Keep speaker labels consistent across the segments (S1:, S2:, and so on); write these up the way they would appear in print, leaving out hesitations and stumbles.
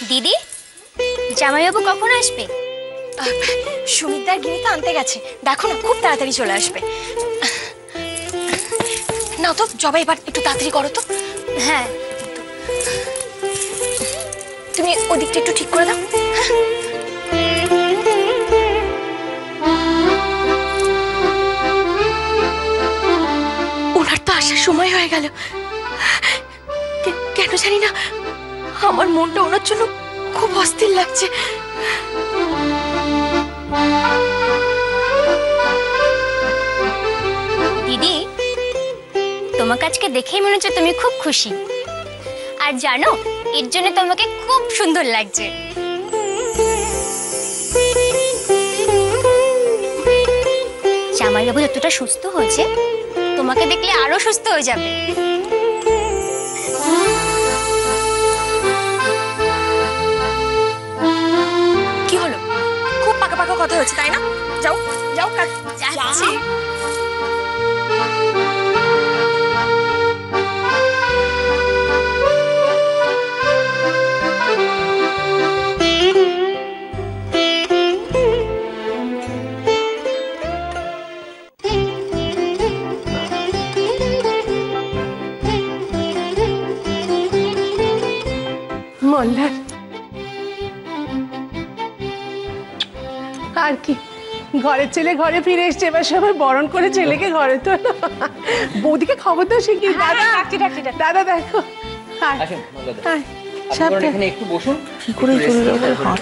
S1: দিদি, জামাইবাবু কখন আসবে?
S2: সুমিতদার গিনি তো আনতে গেছে, দেখো না খুব তাড়াতাড়ি চলে আসবে। না তো জবা, এবার একটু তাড়াতাড়ি করো তো।
S1: হ্যাঁ,
S2: তুমি ওদিকটা একটু ঠিক করে দাও। ওনার তো আসার সময় হয়ে গেল। কেন জানি না আমার মনটা ওনার জন্য খুব অস্থির লাগছে।
S1: দিদি, তোমাকে আজকে দেখেই মনে হচ্ছে তুমি খুব খুশি। আর জানো, এর জন্য তোমাকে খুব সুন্দর লাগছে। জামাইবাবু যতটা সুস্থ হয়েছে, তোমাকে দেখলে আরো সুস্থ হয়ে যাবে।
S2: কি হলো? খুব পাকা পাকা কথা হচ্ছে তাই না? যাও যাও,
S1: যাচ্ছি।
S3: মল্লার আর কি, ঘরের ছেলে ঘরে ফিরে এসছে, এবার সবাই বরণ করে ছেলেকে ঘরে তো। বৌদিকে খবর দাও শিখি। দাদা দাদা দেখো,
S4: একটু বসুন।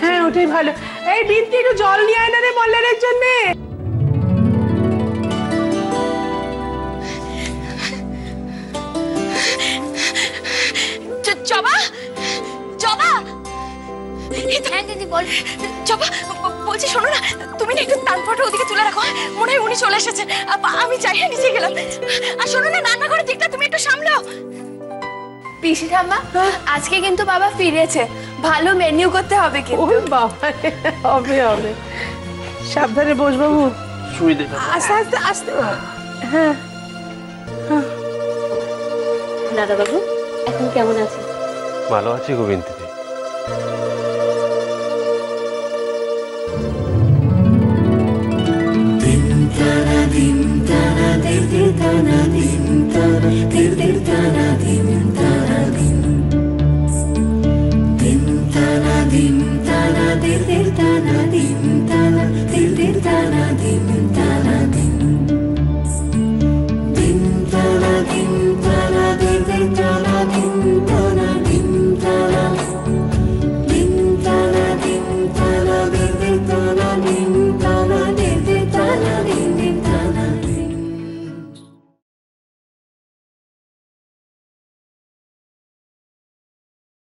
S3: হ্যাঁ ওটাই ভালো। এই বিনতি, একটু জল নিয়ে আয় না রে মল্লারের জন্য।
S2: জবা, জবা।
S1: হ্যাঁ দিদি বল।
S2: জবা বলছি, শোনো না, তুমি না একটু তানফাটা ওদিকে তুলে রাখো। মনে হয় উনি চলে এসেছেন। আমি চাই নিচে গেলাম। আর শোনো না, রান্নাঘরের দিকটা তুমি একটু সামলাও।
S5: পিসি ঠাম্মা, আজকে কিন্তু বাবা ফিরেছে, ভালো মেনু করতে হবে
S3: ও
S5: কিন্তু।
S3: বাবা, হবে হবে। সাবধানে বস বাবু, আস্তে আস্তে আস্তে। হ্যাঁ
S5: দাদা বাবু এখন কেমন আছে?
S6: ভালো আছি গোবিন্দ দিদি।
S7: din